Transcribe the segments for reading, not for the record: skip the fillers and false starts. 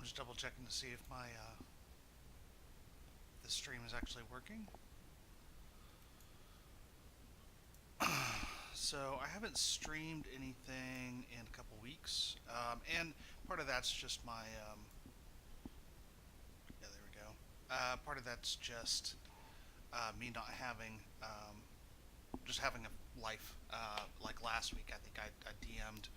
just double checking to see if my the stream is actually working. So I haven't streamed anything in a couple weeks, and part of that's just my yeah, there we go. Part of that's just me not having just having a life. Like last week, I think I DM'd,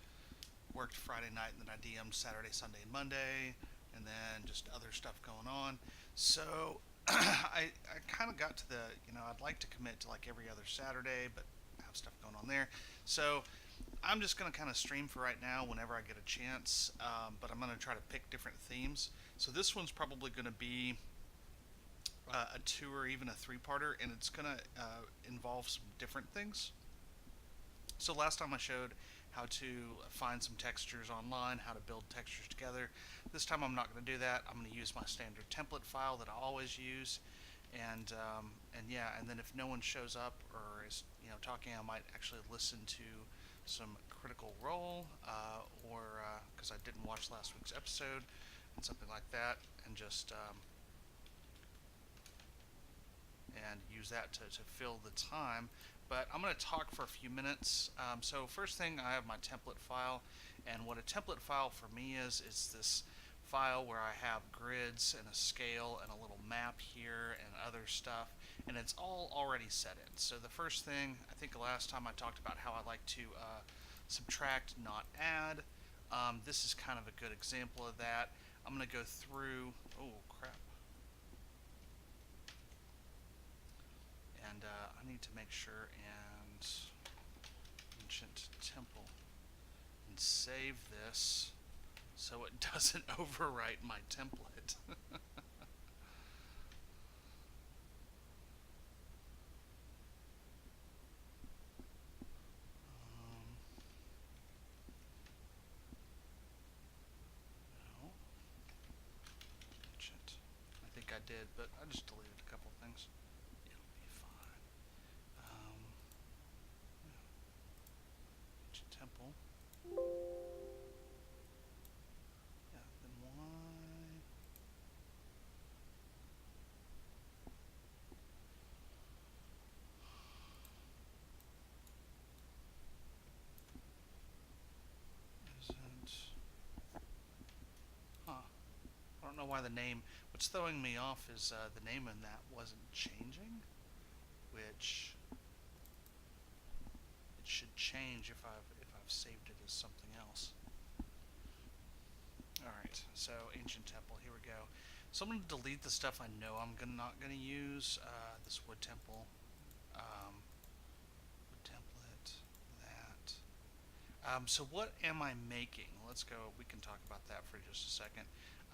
worked Friday night, and then I DM'd Saturday, Sunday, and Monday, and then just other stuff going on. So I kind of got to the, I'd like to commit to like every other Saturday, but have stuff going on there. So I'm just going to kind of stream for right now whenever I get a chance, but I'm going to try to pick different themes. So this one's probably going to be a two or even a three-parter, and it's going to involve some different things. So last time I showed how to find some textures online, how to build textures together. This time I'm not going to do that. I'm going to use my standard template file that I always use, and yeah, and then if no one shows up or is talking, I might actually listen to some Critical Role, or because I didn't watch last week's episode and something like that, and just and use that to fill the time. But I'm going to talk for a few minutes. So first thing, I have my template file, and what a template file for me is this file where I have grids and a scale and a little map here and other stuff, and it's all already set in. So the first thing, I think last time I talked about how I like to subtract, not add. This is kind of a good example of that. I'm going to go through, oh crap, and I need to make sure and ancient temple and save this so it doesn't overwrite my template. No, ancient. I think I did, but I just deleted a couple things. It'll be fine. Yeah, ancient temple. Yeah, then why? Isn't. Huh. I don't know why the name. What's throwing me off is the name in that wasn't changing, which it should change if I've saved it as something else. All right, so ancient temple. Here we go. So I'm going to delete the stuff I know not going to use. This wood temple, wood template, that. So what am I making? Let's go. We can talk about that for just a second.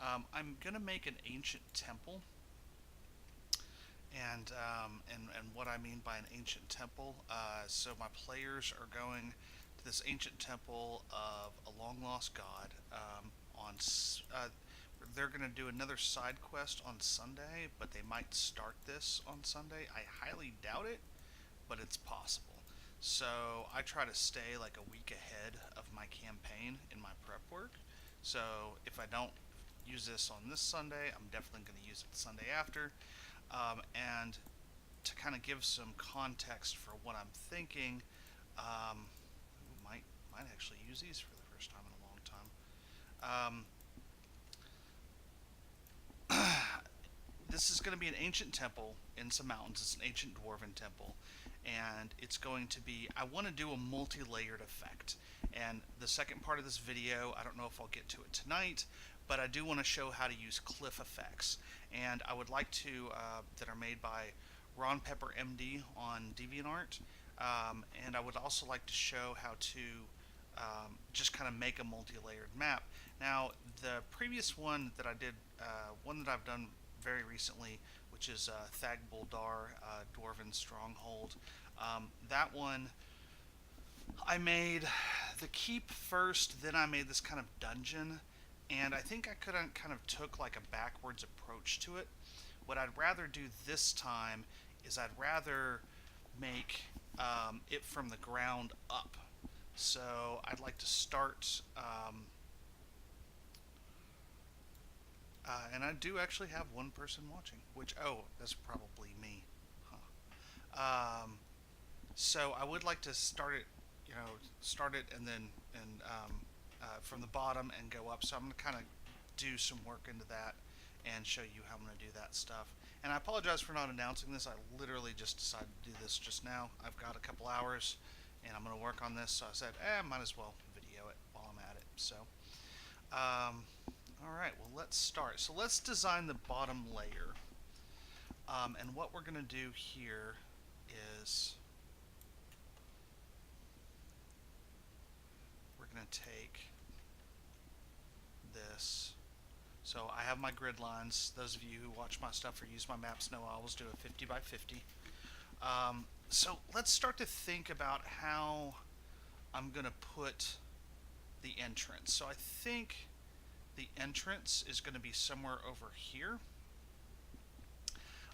I'm going to make an ancient temple, and what I mean by an ancient temple. So my players are going to this ancient temple of a long lost god. On they're going to do another side quest on Sunday, but they might start this on Sunday. I highly doubt it, but it's possible. So I try to stay like a week ahead of my campaign in my prep work. So if I don't use this on this Sunday, I'm definitely going to use it the Sunday after. And to kind of give some context for what I'm thinking, um, might actually use these for the first time in a long time. This is going to be an ancient temple in some mountains. It's an ancient dwarven temple, and it's going to be. I want to do a multi-layered effect, and the second part of this video, I don't know if I'll get to it tonight, but I do want to show how to use cliff effects, and I would like to that are made by Ron Pepper MD on DeviantArt, and I would also like to show how to just kind of make a multi-layered map. Now, the previous one that I did, one that I've done very recently, which is Thag Buldar, Dwarven Stronghold, that one I made the keep first, then I made this kind of dungeon, and I think I could have kind of took like a backwards approach to it. What I'd rather do this time is I'd rather make it from the ground up. So I'd like to start And I do actually have one person watching, which, oh, that's probably me. Huh. So I would like to start it, start it and then from the bottom and go up. So I'm going to kind of do some work into that and show you how I'm going to do that stuff. And I apologize for not announcing this. I literally just decided to do this just now. I've got a couple hours and I'm going to work on this. So I said, might as well video it while I'm at it. So, all right, well, let's start. So let's design the bottom layer. And what we're going to do here is we're going to take this. So I have my grid lines. Those of you who watch my stuff or use my maps know I always do a 50 by 50. So let's start to think about how I'm going to put the entrance. So I think the entrance is going to be somewhere over here.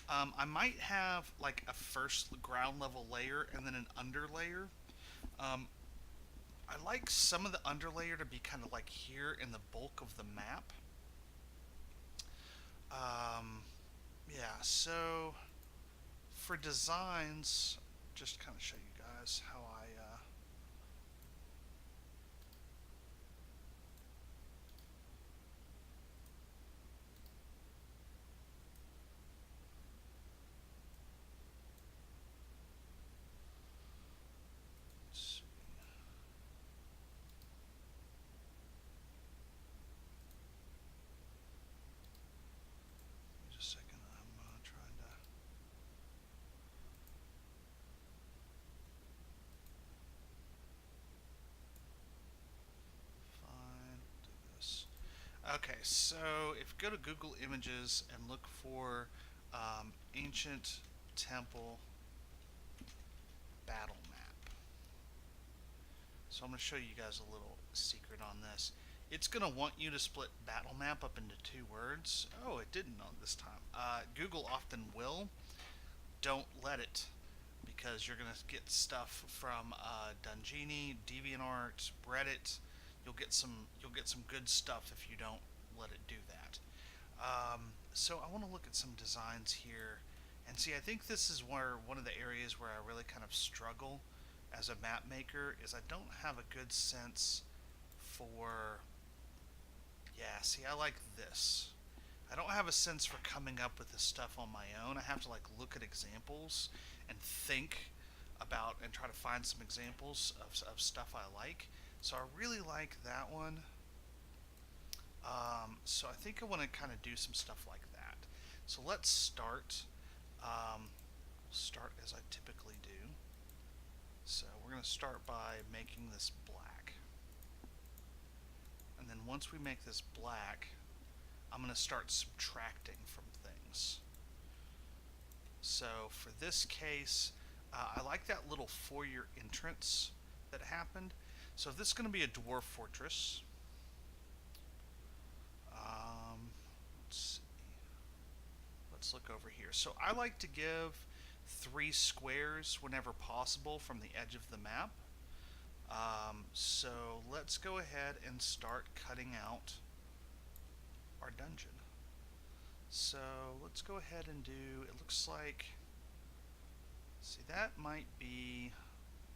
I might have like a first ground level layer and then an under layer. I like some of the underlayer to be kind of like here in the bulk of the map. Yeah, so for designs, just kind of show you guys how I let's see. Just a second, I'm trying to find this. Okay, so if you go to Google Images and look for ancient temple battle map. So I'm going to show you guys a little secret on this. It's going to want you to split battle map up into 2 words. Oh, it didn't on this time. Google often will. Don't let it, because you're going to get stuff from Dungini, DeviantArt, Reddit. You'll get some good stuff if you don't let it do that. So I want to look at some designs here and see. I think this is where one of the areas where I really kind of struggle as a map maker is I don't have a good sense for. Yeah, see, I like this. I don't have a sense for coming up with this stuff on my own. I have to like look at examples and think about and try to find some examples of stuff I like. So I really like that one. So I think I want to kind of do some stuff like that. So let's start. Start as I typically do. So we're going to start by making this black. And then once we make this black, I'm going to start subtracting from things. So for this case, I like that little foyer entrance that happened. So if this is going to be a dwarf fortress, let's see. Let's look over here. So I like to give 3 squares whenever possible from the edge of the map. So let's go ahead and start cutting out our dungeon. So let's go ahead and do, it looks like, see, that might be,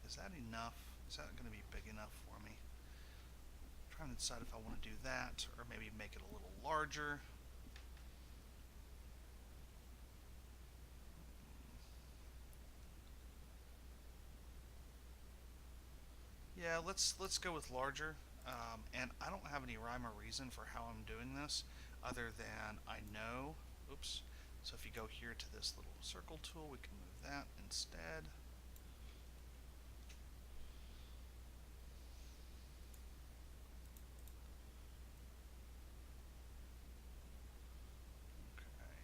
is that enough? Is that going to be big enough for me? I'm trying to decide if I want to do that or maybe make it a little larger. Yeah, let's go with larger. And I don't have any rhyme or reason for how I'm doing this other than I know. Oops. So if you go here to this little circle tool, we can move that instead. Okay.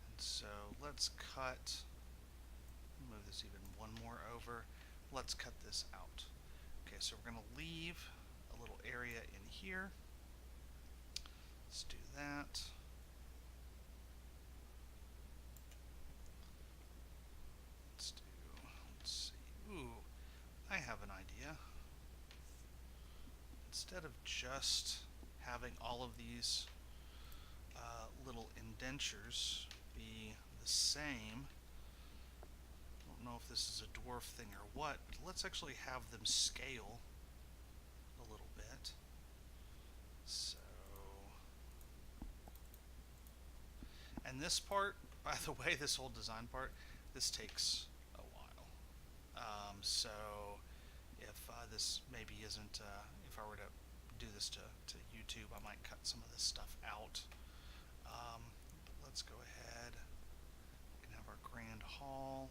And so let's cut, move this even one more over. Let's cut this out. Okay, so we're going to leave a little area in here. Let's do that. Let's see. Ooh, I have an idea. Instead of just having all of these little indentures be the same. I don't know if this is a dwarf thing or what, but let's actually have them scale a little bit. So, and this part, by the way, this whole design part, this takes a while. So if this maybe isn't, if I were to do this to YouTube, I might cut some of this stuff out. But let's go ahead. We can have our grand hall.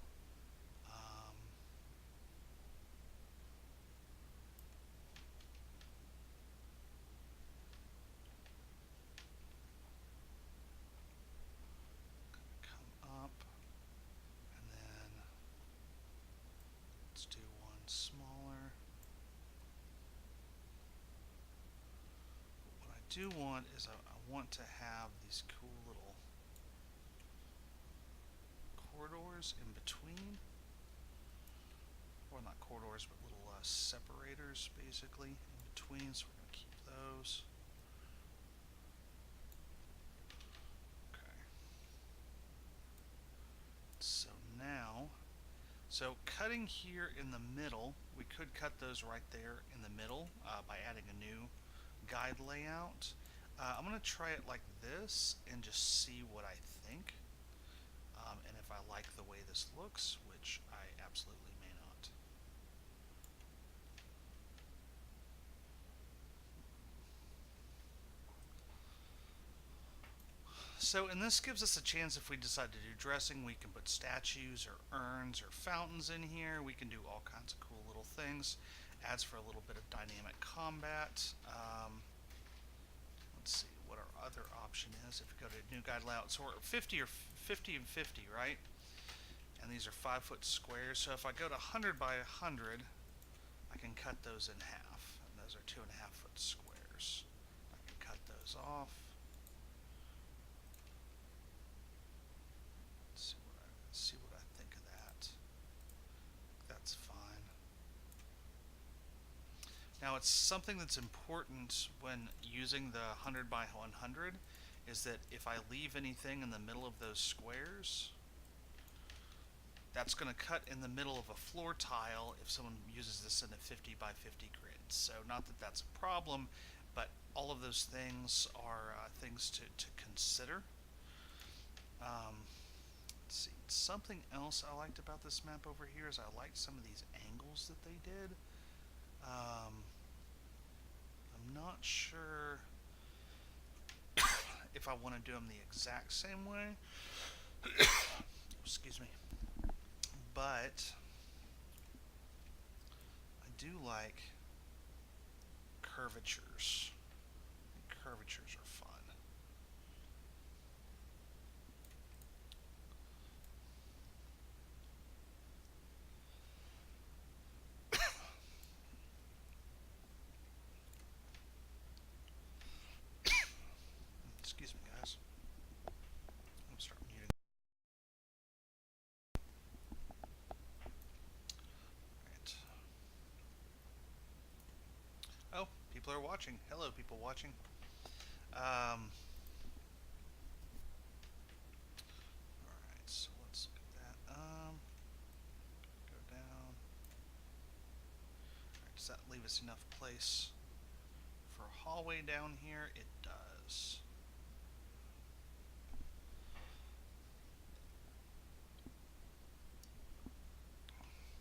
Come up, and then let's do one smaller. What I do want is I want to have these cool little corridors in between. Or not corridors, but little separators basically in between, so we're going to keep those. Okay. So now, so cutting here in the middle, we could cut those right there in the middle by adding a new guide layout. I'm going to try it like this and just see what I think. And if I like the way this looks, which I absolutely may not. So, and this gives us a chance if we decide to do dressing, we can put statues or urns or fountains in here. We can do all kinds of cool little things. Adds for a little bit of dynamic combat. Let's see what our other option is if we go to new guide layout. So we're 50 or 50 and 50, right? And these are 5-foot squares. So if I go to 100 by 100, I can cut those in half. And those are 2.5-foot squares. I can cut those off. See what I think of that. That's fine. Now it's something that's important when using the 100 by 100 is that if I leave anything in the middle of those squares, that's going to cut in the middle of a floor tile if someone uses this in a 50 by 50 grid. So not that that's a problem, but all of those things are things to consider. Let's see. Something else I liked about this map over here is I liked some of these angles that they did. I'm not sure if I want to do them the exact same way. Excuse me. But I do like curvatures. Curvatures are fun. Excuse me, guys. I'm starting muting. Right. Oh, people are watching. Hello, people watching. Alright, so let's look at that. Go down. Alright, does that leave us enough place for a hallway down here? It does.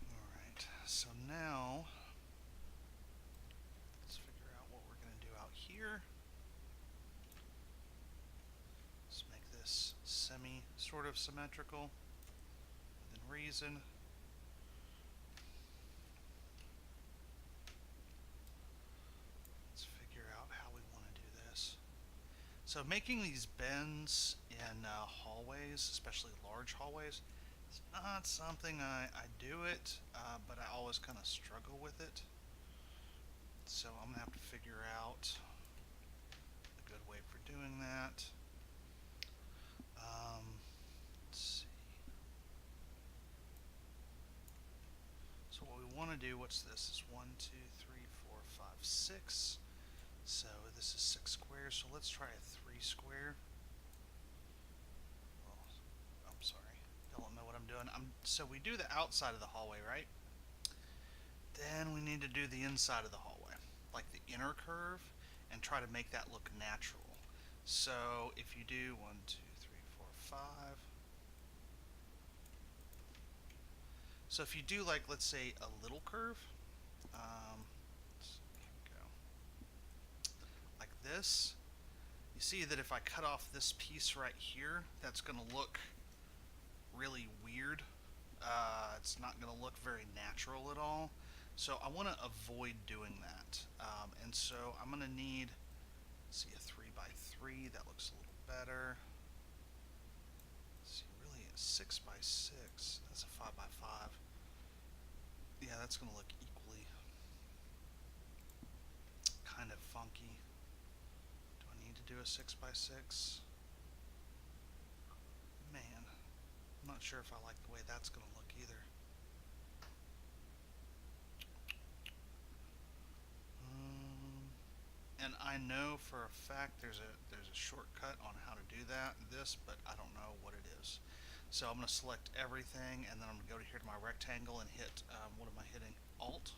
Alright, so now let's figure out what we're going to do out here. Let's make this sort of symmetrical within reason. Let's figure out how we want to do this. So making these bends in hallways, especially large hallways, it's not something I do it, but I always kind of struggle with it. So I'm going to have to figure out a good way for doing that. Let's see. So what we want to do, what's this? Is 1, 2, 3, 4, 5, 6. So this is 6 squares, so let's try a 3 square. Well, I'm sorry, don't know what I'm doing. So we do the outside of the hallway, right? Then we need to do the inside of the hallway, like the inner curve, and try to make that look natural. So if you do 1, 2, 3, 4, 5. So if you do, like, let's say a little curve, here we go, like this, you see that if I cut off this piece right here, that's going to look really weird. It's not going to look very natural at all. So I want to avoid doing that. And so I'm going to need, let's see, a 3 by 3. That looks a little better. Let's see, really a 6 by 6. That's a 5 by 5. Yeah, that's going to look equally kind of funky. Do I need to do a 6 by 6? Man, I'm not sure if I like the way that's going to look either. And I know for a fact there's a shortcut on how to do this, but I don't know what it is. So I'm going to select everything, and then I'm going to go here to my rectangle and hit, what am I hitting? Alt,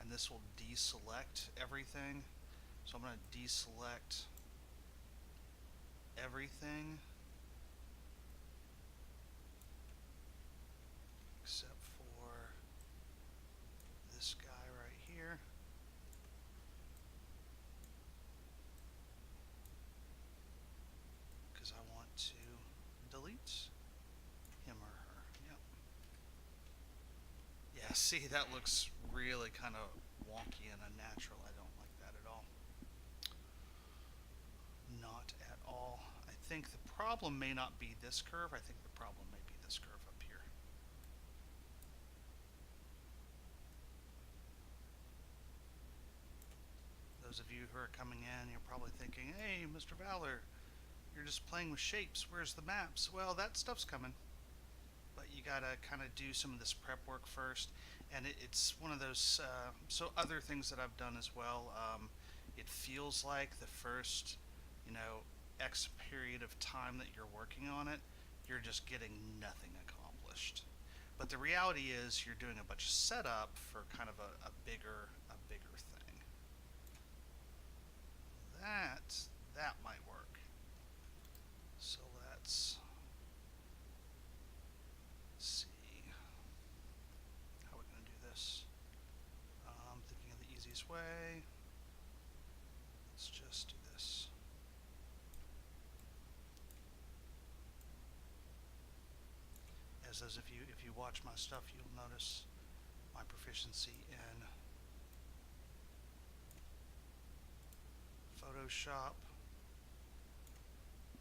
and this will deselect everything. So I'm going to deselect everything except for this guy right here. Because I want to delete him or her. Yep. Yeah, see, that looks really kind of wonky and unnatural. I don't like that at all. Not at all. I think the problem may not be this curve. I think the problem may be this curve up here. Those of you who are coming in, you're probably thinking, hey, Mr. Valor, you're just playing with shapes. Where's the maps? Well, that stuff's coming. But you gotta kind of do some of this prep work first. And it's one of those, so other things that I've done as well, it feels like the first, you know, X period of time that you're working on it, you're just getting nothing accomplished. But the reality is you're doing a bunch of setup for kind of a bigger thing. That might work. So let's see how we're going to do this. I'm thinking of the easiest way. Let's just do this. As those of you, if you watch my stuff, you'll notice my proficiency in Photoshop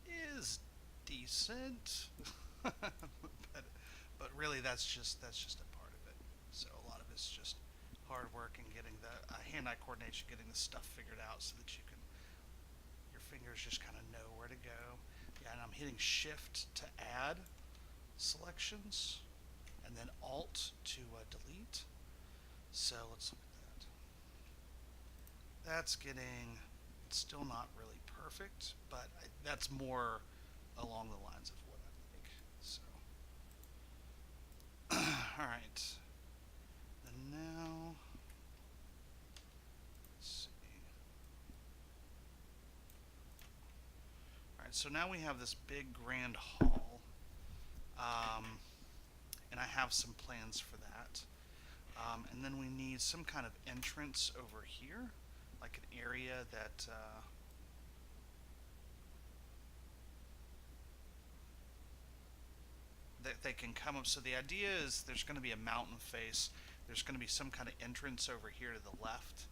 is decent, but really that's just a part of it. So a lot of it's just hard work and getting the hand-eye coordination, getting the stuff figured out so that you can, your fingers just kind of know where to go. Yeah, and I'm hitting Shift to add selections, and then Alt to delete. So let's look at that. That's getting, it's still not really perfect, but that's more along the lines of what I like. So, all right. And now, let's see. All right, so now we have this big grand hall, and I have some plans for that. And then we need some kind of entrance over here, like an area that they can come up. So the idea is there's going to be a mountain face. There's going to be some kind of entrance over here to the left.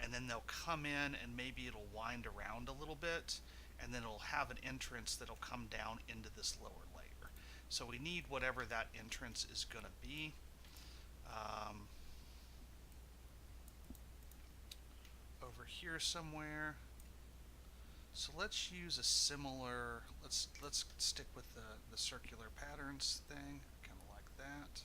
And then they'll come in and maybe it'll wind around a little bit. And then it'll have an entrance that'll come down into this lower layer. So we need whatever that entrance is going to be. Over here somewhere. So let's use a similar, let's stick with the circular patterns thing. I kind of like that.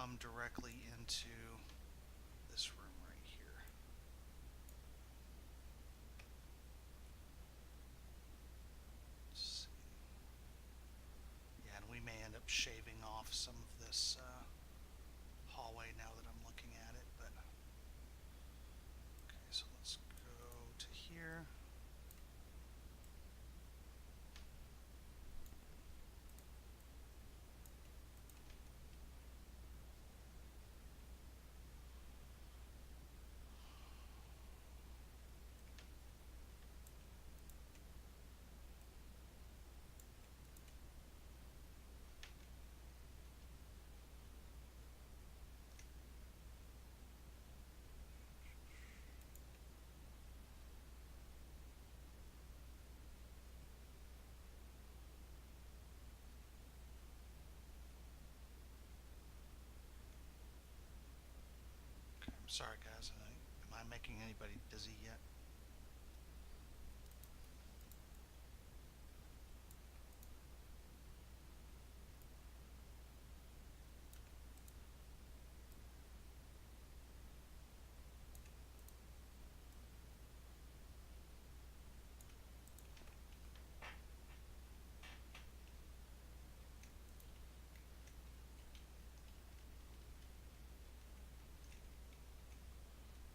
come directly into this room right here. Let's see. Yeah, and we may end up shaving off some of this hallway now that I'm looking at it, but okay, so let's go to here. Okay, I'm sorry guys, am I making anybody dizzy yet?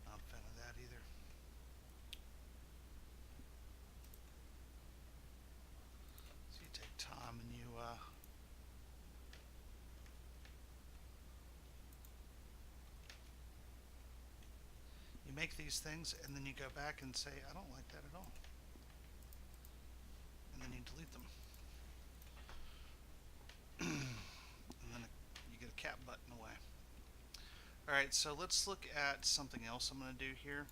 Not a fan of that either. So you take time and you make these things and then you go back and say, I don't like that at all. And then you delete them. And then you get a cat button away. Alright, so let's look at something else I'm going to do here.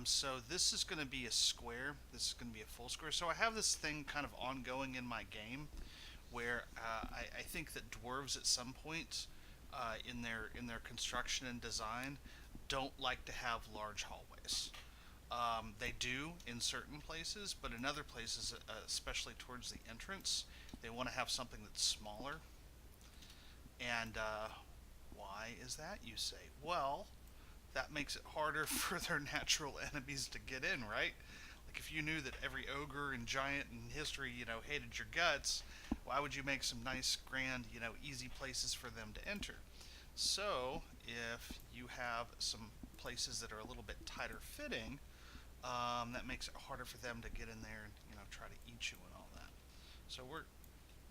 So this is going to be a square. This is going to be a full square. So I have this thing kind of ongoing in my game where I think that dwarves at some point in their construction and design don't like to have large hallways. They do in certain places, but in other places, especially towards the entrance, they want to have something that's smaller. And why is that, you say? Well, that makes it harder for their natural enemies to get in, right? Like if you knew that every ogre and giant in history, hated your guts, why would you make some nice, grand, easy places for them to enter? So if you have some places that are a little bit tighter fitting, that makes it harder for them to get in there and try to eat you and all that. So we're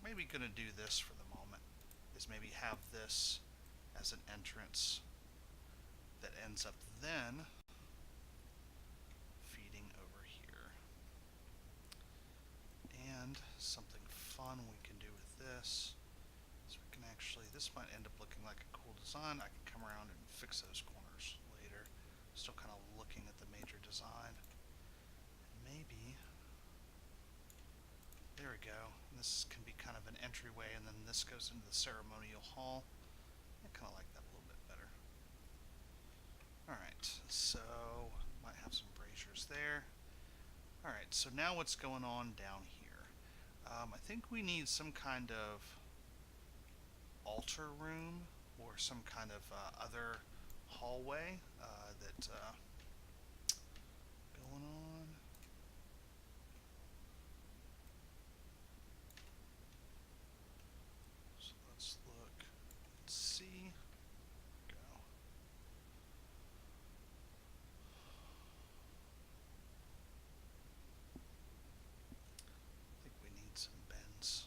maybe going to do this for the moment, is maybe have this as an entrance that ends up then feeding over here. And something fun we can do with this is we can actually, this might end up looking like a cool design. I can come around and fix those corners later. Still kind of looking at the major design. Maybe, there we go. This can be kind of an entryway, and then this goes into the ceremonial hall. I kind of like that a little bit better. Alright, so might have some braziers there. Alright, so now what's going on down here? I think we need some kind of altar room or some kind of other hallway that going on. So let's look and see. Go. I think we need some bends.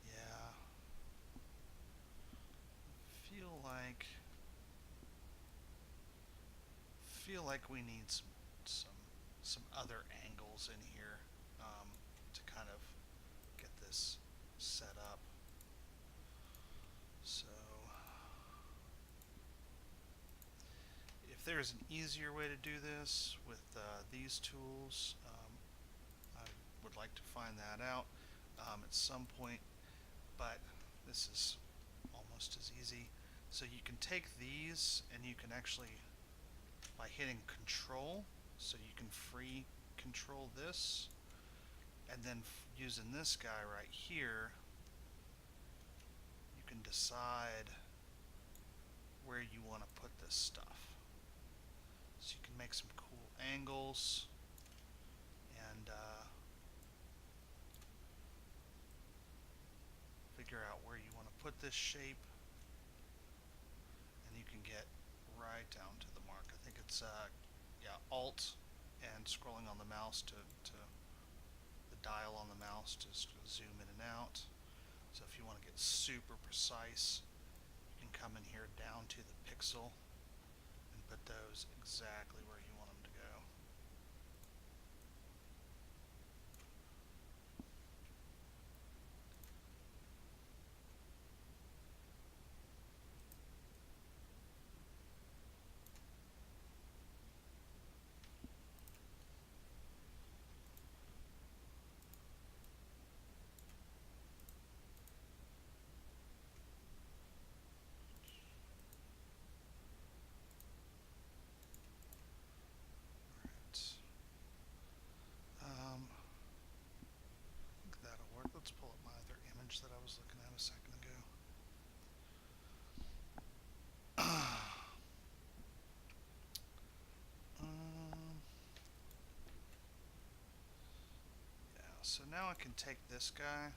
Yeah. Feel like we need some some other angles in here to kind of get this set up. So if there's an easier way to do this with these tools, I would like to find that out at some point, but this is almost as easy. So you can take these and you can actually by hitting Control, so you can free control this, and then using this guy right here, you can decide where you want to put this stuff. So you can make some cool angles and figure out where you want to put this shape, and you can get right down to the mark. I think it's yeah, Alt and scrolling on the mouse to the dial on the mouse to zoom in and out. So if you want to get super precise, you can come in here down to the pixel and put those exactly where you want them to go. Alright. I think that'll work. Let's pull up my other image that I was looking at a second ago. Yeah, so now I can take this guy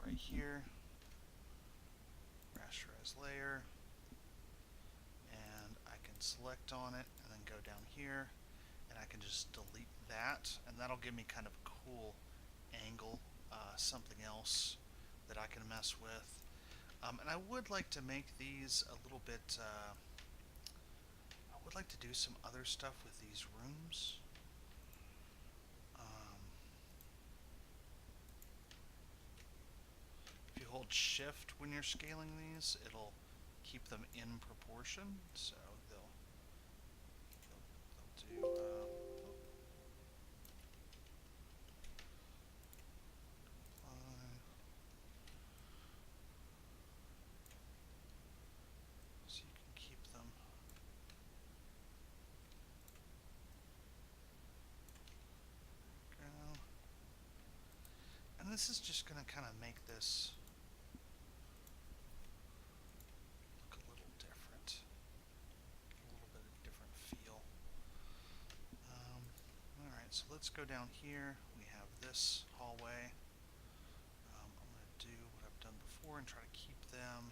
right here, rasterize layer, and I can select on it and then go down here, and I can just delete that, and that'll give me kind of a cool angle, something else that I can mess with. And I would like to make these a little bit, I would like to do some other stuff with these rooms. If you hold shift when you're scaling these, it'll keep them in proportion, so they'll do, so you can keep them. And this is just going to kind of make this look a little different, a little bit of different feel. Alright, so let's go down here. We have this hallway. I'm going to do what I've done before and try to keep them.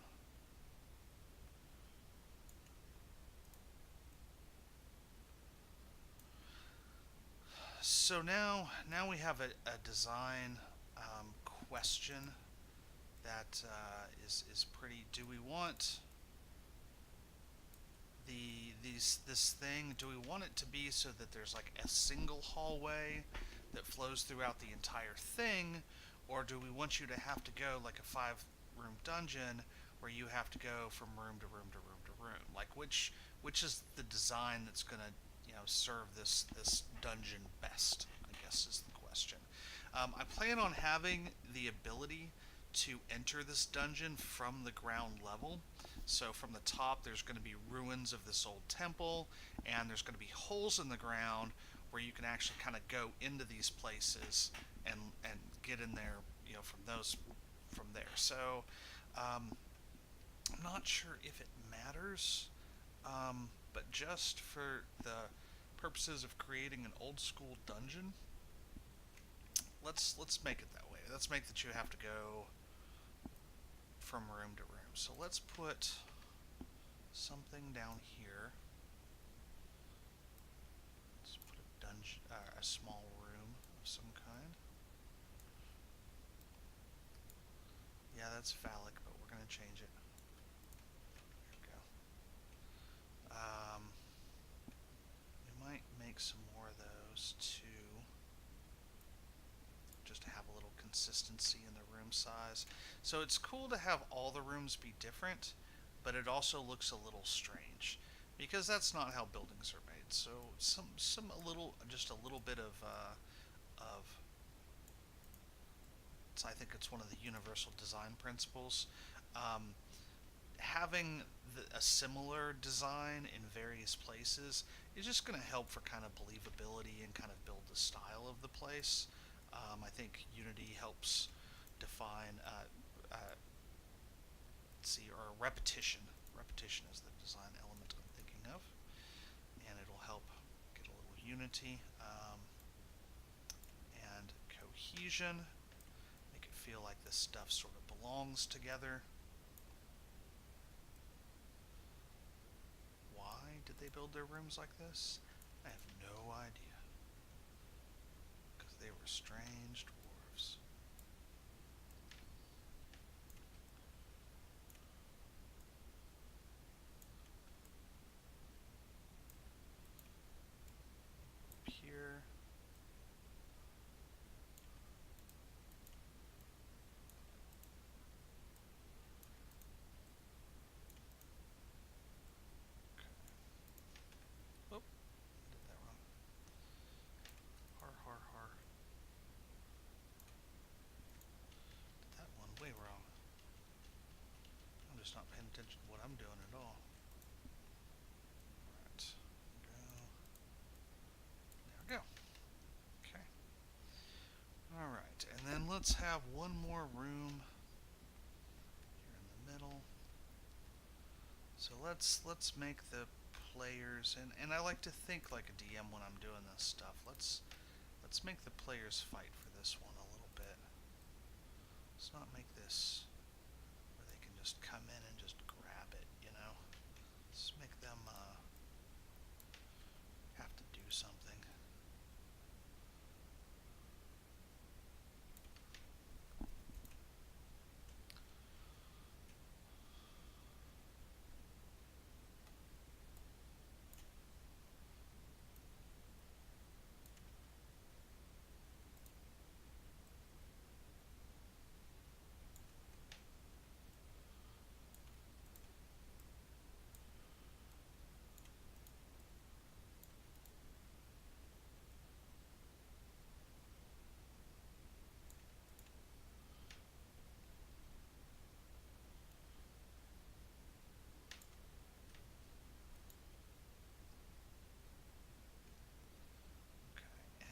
So now we have a design question that is pretty. Do we want this thing? Do we want it to be so that there's like a single hallway that flows throughout the entire thing, or do we want you to have to go like a 5-room dungeon where you have to go from room to room to room to room? Like which is the design that's gonna serve this dungeon best? I guess is the question. I plan on having the ability to enter this dungeon from the ground level. So from the top, there's going to be ruins of this old temple, and there's going to be holes in the ground where you can actually kind of go into these places and get in there, from there. So I'm not sure if it matters, but just for the purposes of creating an old school dungeon, let's make it that way. Let's make that you have to go from room to room. So let's put something down here. Let's put a dungeon, a small room of some kind. Yeah, that's phallic, but we're gonna change it. There we go. We might make some more of those too, just to have a little consistency in the room size. So it's cool to have all the rooms be different, but it also looks a little strange because that's not how buildings are made. So just a little bit of I think it's one of the universal design principles. Um, having a similar design in various places is just going to help for kind of believability and kind of build the style of the place. I think Unity helps define, see, or repetition. Repetition is the design element I'm thinking of, and it'll help get a little unity and cohesion. Make it feel like this stuff sort of belongs together. Why did they build their rooms like this? I have no idea. Because they were strange dwarves. Up here. Okay. Oh, did that wrong. Har har har. Did that one way wrong. I'm just not paying attention to what I'm doing at all. Alright. Go. There we go. Okay. Alright, and then let's have one more room here in the middle. So let's make the players, and I like to think like a DM when I'm doing this stuff. Let's make the players fight for this one a little bit. Let's not make this where they can just come in and just grab it, you know. Let's make them have to do something.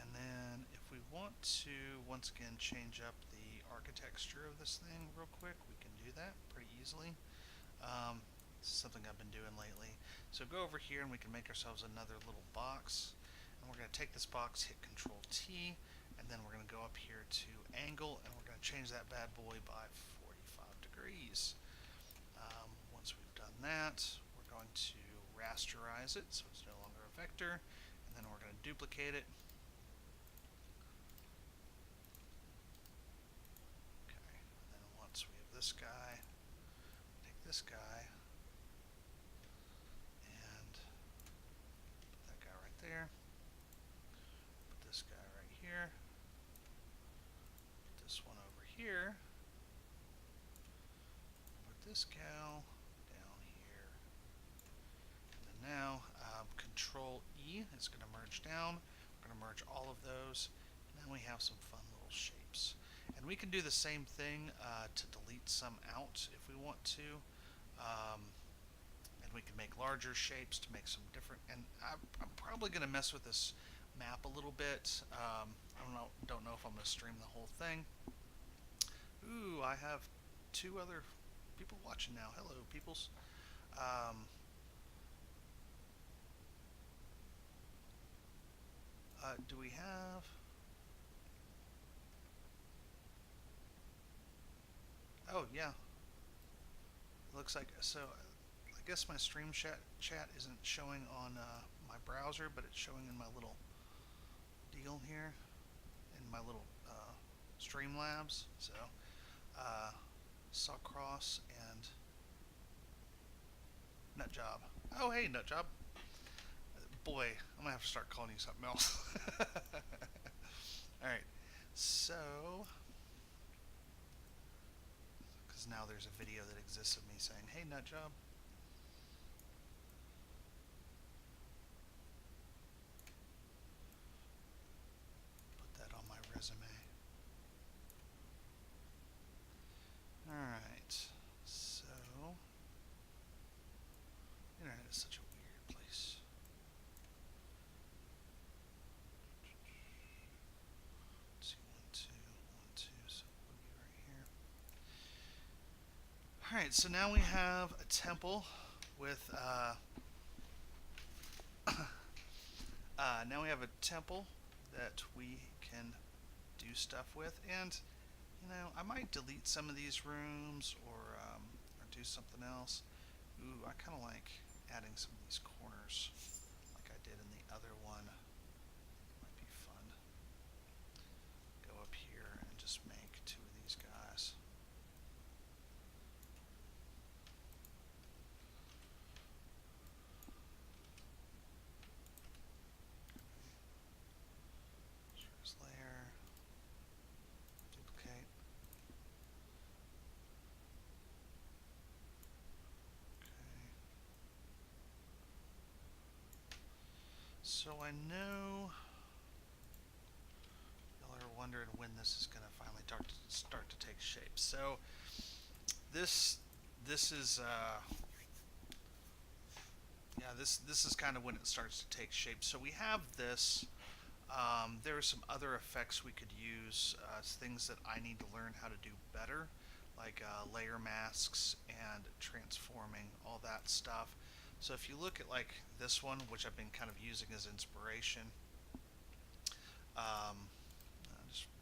And then if we want to, once again, change up the architecture of this thing real quick, we can do that pretty easily. This is something I've been doing lately. So go over here and we can make ourselves another little box. And we're going to take this box, hit Control T, and then we're going to go up here to Angle, and we're going to change that bad boy by 45 degrees. Once we've done that, we're going to rasterize it so it's no longer a vector, and then we're going to duplicate it. Okay, and then once we have this guy, take this guy, and put that guy right there. Put this guy right here. Put this one over here. Put this gal down here. And then now, Control E is going to merge down. We're going to merge all of those. And then we have some fun little shapes. And we can do the same thing to delete some out if we want to. And we can make larger shapes to make some different. And I'm probably going to mess with this map a little bit. I don't know if I'm going to stream the whole thing. Ooh, I have 2 other people watching now. Hello, peoples. Do we have... Oh, yeah. Looks like... So, I guess my stream chat isn't showing on my browser, but it's showing in my little deal here. In my little Streamlabs. So, Sawcross and Nutjob. Oh, hey, Nutjob. Boy, I'm gonna have to start calling you something else. Alright, so... Because now there's a video that exists of me saying, hey, Nutjob. Put that on my resume. Alright, so... Alright, so now we have a temple with, now we have a temple that we can do stuff with, and, you know, I might delete some of these rooms, or do something else. Ooh, I kind of like adding some of these corners, like I did in the other one. Might be fun. Go up here and just make two of these guys. Surface layer. Duplicate. Okay. So I know y'all are wondering when this is going to finally start to take shape. So this is yeah, this is kind of when it starts to take shape. So we have this. There are some other effects we could use, things that I need to learn how to do better, like layer masks and transforming, all that stuff. So if you look at like this one, which I've been kind of using as inspiration,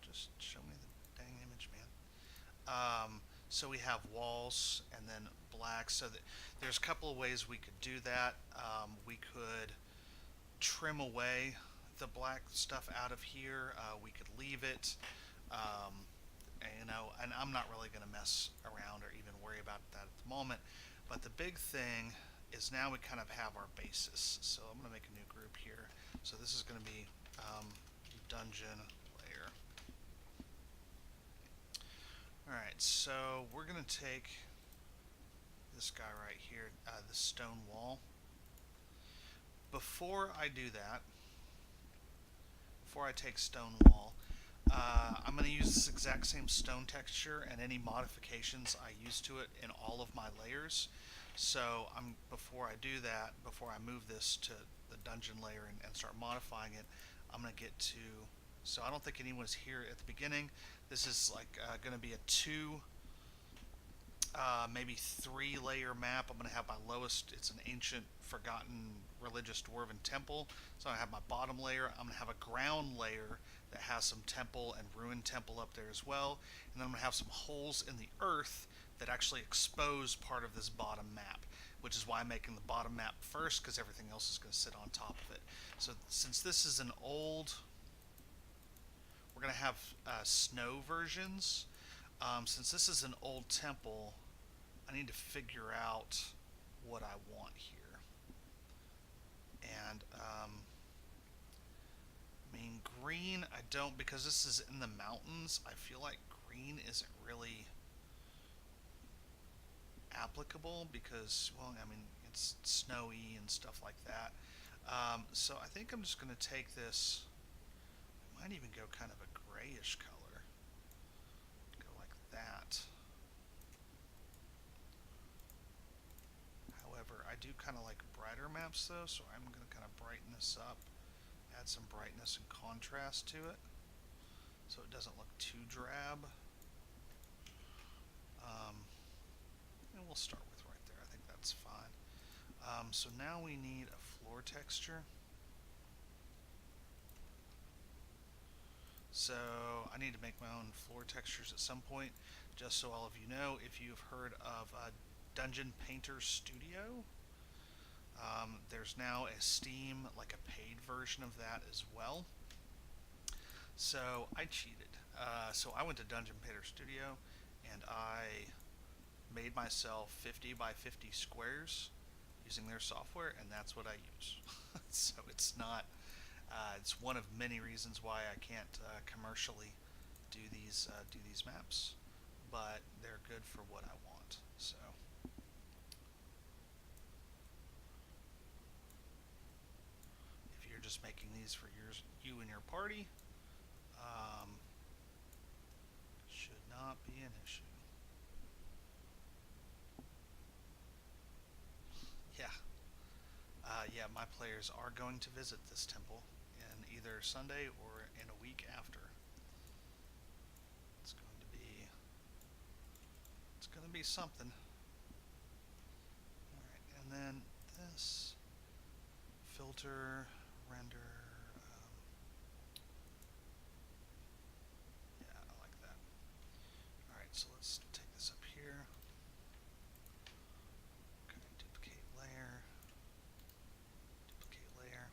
just show me the dang image, man. So we have walls and then black. So that there's a couple of ways we could do that. We could trim away the black stuff out of here. We could leave it. Um, you know, and I'm not really going to mess around or even worry about that at the moment. But the big thing is now we kind of have our basis. So I'm going to make a new group here. So this is going to be dungeon layer. Alright, so we're going to take this guy right here, the stone wall. Before I do that, before I take stone wall, I'm going to use this exact same stone texture and any modifications I use to it in all of my layers. So before I do that, before I move this to the dungeon layer and start modifying it, I'm going to get to, so I don't think anyone's here at the beginning. This is like going to be a maybe 3 layer map. I'm going to have my lowest, it's an ancient, forgotten religious dwarven temple. So I have my bottom layer. I'm going to have a ground layer that has some temple and ruined temple up there as well. And then I'm going to have some holes in the earth that actually expose part of this bottom map, which is why I'm making the bottom map first, because everything else is going to sit on top of it. So since this is an old, we're going to have snow versions. Since this is an old temple, I need to figure out what I want here. And, I mean, green, I don't, because this is in the mountains, I feel like green isn't really applicable because, well, I mean, it's snowy and stuff like that. So I think I'm just going to take this, I might even go kind of a grayish color. Go like that. However, I do kind of like brighter maps though, so I'm going to kind of brighten this up, add some brightness and contrast to it so it doesn't look too drab. And we'll start with right there. I think that's fine. So now we need a floor texture. So I need to make my own floor textures at some point. Just so all of you know, if you've heard of Dungeon Painter Studio, there's now a Steam, like a paid version of that as well. So I cheated. So I went to Dungeon Painter Studio and I made myself 50 by 50 squares using their software, and that's what I use. So it's not, it's one of many reasons why I can't commercially do these maps, but they're good for what I want. So if you're just making these for you and your party, should not be an issue. Yeah. Yeah, my players are going to visit this temple in either Sunday or in a week after. It's going to be something. And then this filter, render. Yeah, I like that. All right, so let's take this up here. Okay, duplicate layer. Duplicate layer.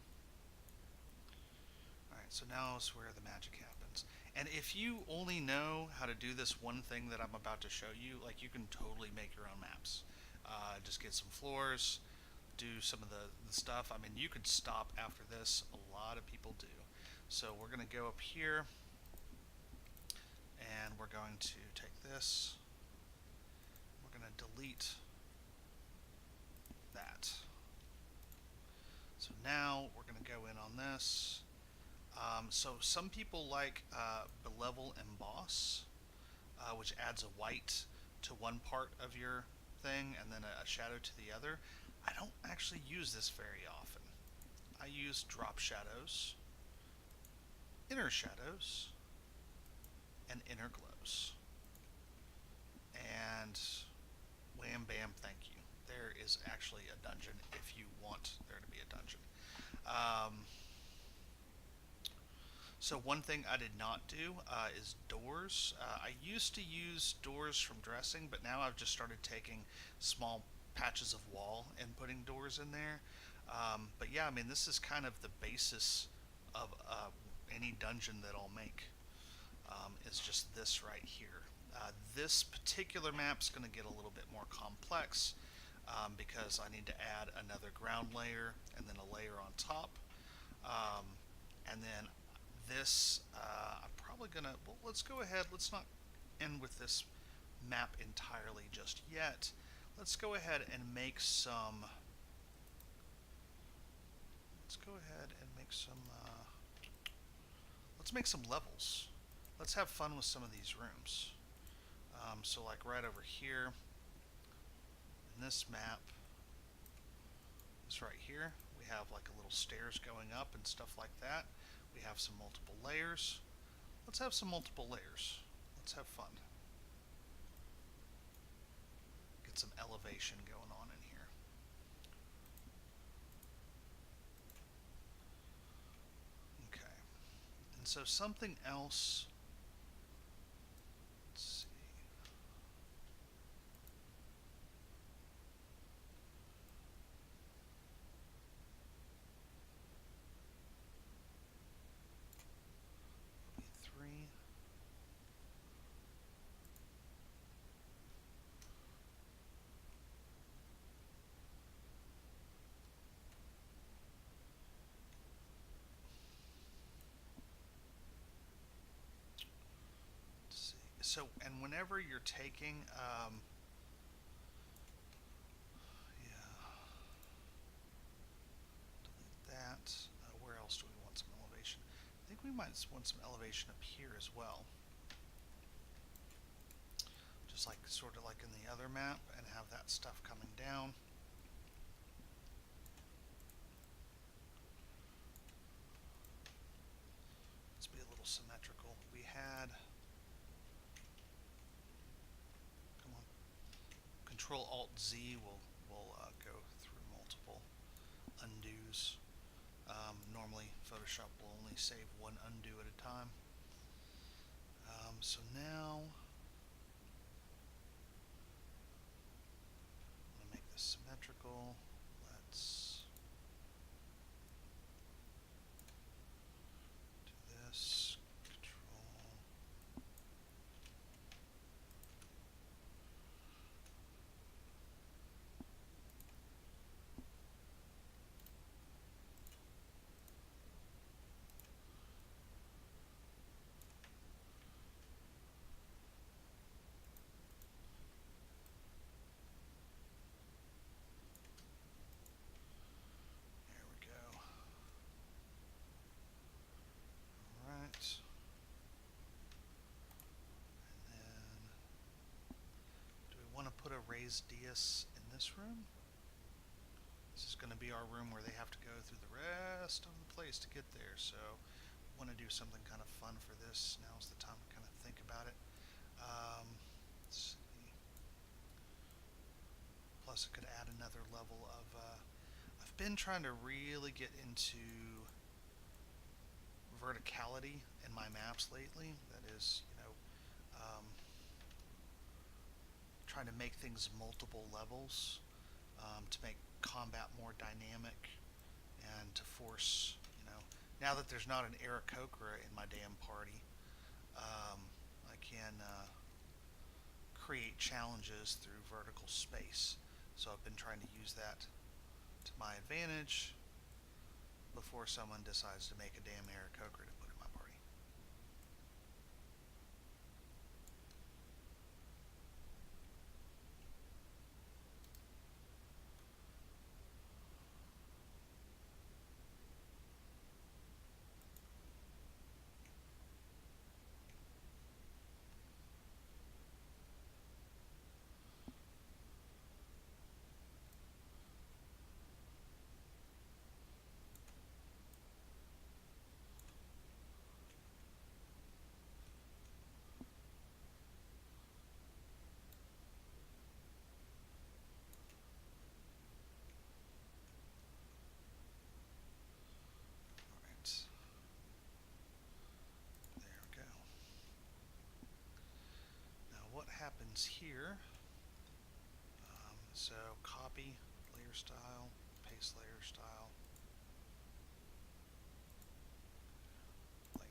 Alright, so now is where the magic happens. And if you only know how to do this one thing that I'm about to show you, like you can totally make your own maps. Just get some floors, do some of the stuff. I mean, you could stop after this. A lot of people do. So we're going to go up here, and we're going to take this. We're going to delete that. So now we're going to go in on this. So some people like Belevel Emboss, which adds a white to one part of your thing and then a shadow to the other. I don't actually use this very often. I use drop shadows, inner shadows, and inner glows. And wham bam, thank you. There is actually a dungeon if you want there to be a dungeon. So one thing I did not do is doors. I used to use doors from dressing, but now I've just started taking small patches of wall and putting doors in there. But yeah, I mean, this is kind of the basis of any dungeon that I'll make, is just this right here. This particular map's going to get a little bit more complex because I need to add another ground layer and then a layer on top. And then this, I'm probably gonna, well, let's go ahead, let's not end with this map entirely just yet. Let's go ahead and make some, let's make some levels. Let's have fun with some of these rooms. So like right over here, in this map, this right here, we have like a little stairs going up and stuff like that. We have some multiple layers. Let's have some multiple layers. Let's have fun. Get some elevation going on in here. Okay. And so something else. Let's see. Three. So, and whenever you're taking, yeah, delete that. Where else do we want some elevation? I think we might want some elevation up here as well. Just like, sort of like in the other map, and have that stuff coming down. Let's be a little symmetrical. We had, come on, Control Alt Z will go through multiple undos. Normally Photoshop will only save one undo at a time. So now I'm going to make this symmetrical. Let's do this. Control. There we go. Alright. And then, do we want to put a raised dais in this room? This is going to be our room where they have to go through the rest of the place to get there, so I want to do something kind of fun for this. Now's the time to kind of think about it. Let's see. Plus, it could add another level of. I've been trying to really get into verticality in my maps lately. That is, trying to make things multiple levels to make combat more dynamic and to force, now that there's not an Aarakocra in my damn party, I can create challenges through vertical space. So I've been trying to use that to my advantage before someone decides to make a damn Aarakocra to put in my party. Alright, there we go. Now what happens here, so copy layer style, paste layer style, blam.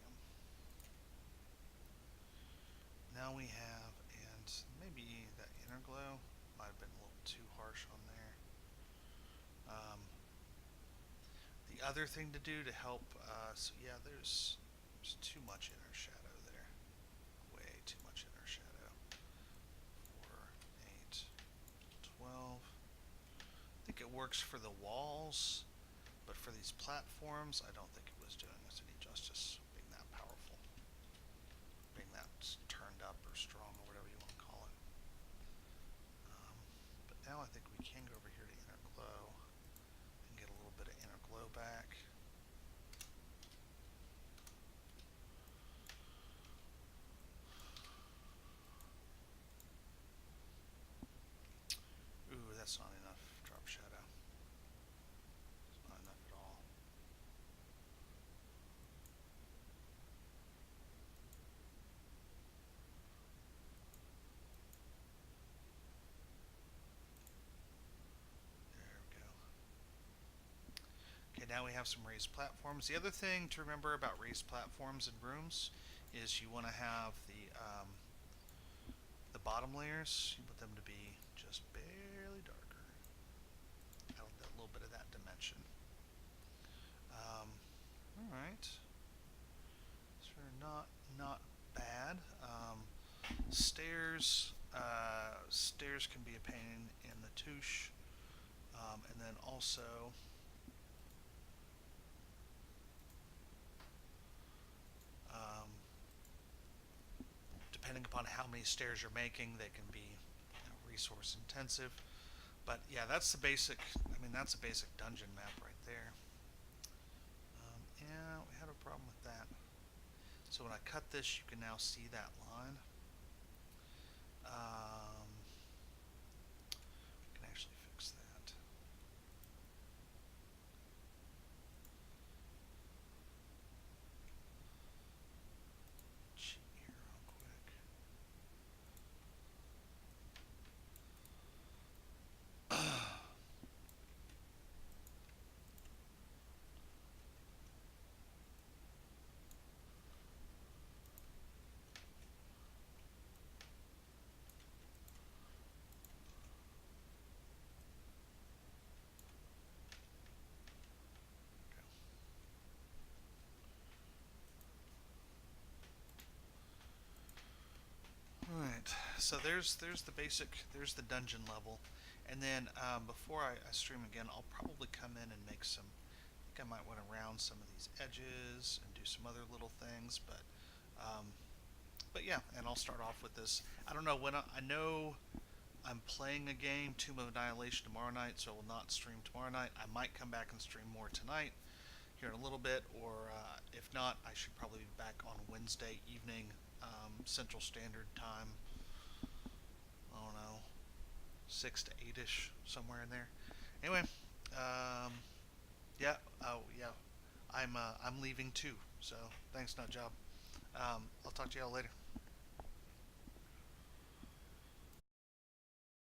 Now we have, and maybe that inner glow might have been a little too harsh on there. The other thing to do to help, so yeah, there's too much inner shadow there. Way too much inner shadow. 4, 8, 12. I think it works for the walls, but for these platforms, I don't think it was doing us any justice being that powerful. Being that turned up or strong or whatever you want to call it. But now I think we can go over here to inner glow and get a little bit of inner glow back. Ooh, that's not enough drop shadow. It's not enough at all. There we go. Okay, now we have some raised platforms. The other thing to remember about raised platforms in rooms is you want to have the bottom layers, you want them to be just barely darker. Add a little bit of that dimension. Alright. So not bad. Stairs can be a pain in the touche. And then also depending upon how many stairs you're making, they can be resource intensive. But yeah, that's the basic. That's a basic dungeon map right there. Yeah, we had a problem with that. So when I cut this, you can now see that line. We can actually fix that. Cheat here real quick. Alright, so there's the basic, there's the dungeon level. And then before I stream again, I'll probably come in and make some, I think I might want to round some of these edges and do some other little things, but yeah, and I'll start off with this. I don't know when, I know I'm playing a game, Tomb of Annihilation, tomorrow night, so I will not stream tomorrow night. I might come back and stream more tonight, here in a little bit, or if not, I should probably be back on Wednesday evening, Central Standard Time. I don't know, 6 to 8 ish, somewhere in there. Anyway, um, yeah, oh yeah, I'm leaving too. So thanks, Nut Job. I'll talk to y'all later.